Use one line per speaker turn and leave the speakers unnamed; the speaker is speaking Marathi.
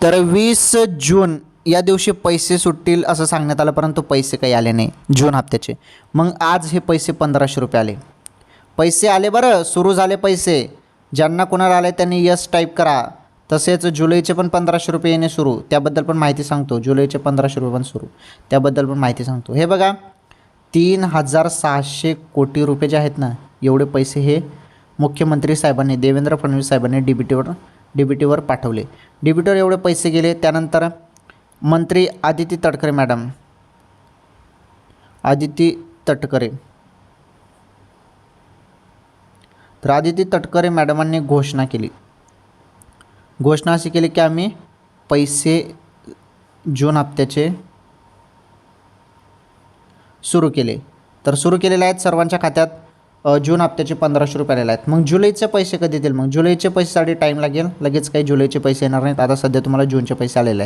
तर 20 जून या दिवशी पैसे सुटतील असं सांगण्यात आलं, परंतु पैसे काही आले नाही जून हप्त्याचे. मग आज हे पैसे 1500 रुपये आले. पैसे आले बरं, सुरू झाले पैसे. ज्यांना कोणाला आले त्यांनी यस टाईप करा. तसेच जुलैचे पण 1500 रुपये येणे सुरू, त्याबद्दल पण माहिती सांगतो. जुलैचे 1500 रुपये पण सुरू, त्याबद्दल पण माहिती सांगतो. हे बघा 3600 कोटी रुपये जे आहेत ना, एवढे पैसे हे मुख्यमंत्री साहेबांनी, देवेंद्र फडणवीस साहेबांनी डीबीटीवर पाठवले. डीबीटीवर एवढे पैसे गेले. त्यानंतर मंत्री आदिती तटकरे मॅडम, आदिती तटकरे, तर आदिती तटकरे मॅडमांनी घोषणा केली. घोषणा अशी केली की आम्ही पैसे जून हप्त्याचे सुरू केले. तर सुरू केलेले आहेत सर्वांच्या खात्यात. जून हप्त्याचे 1500 रुपये आलेले आहेत. मग जुलैचे पैसे कधी येतील? मग जुलैचे पैसेसाठी टाईम लागेल. लगेच काही जुलैचे पैसे येणार नाहीत. आता सध्या तुम्हाला जूनचे पैसे आलेले आहेत.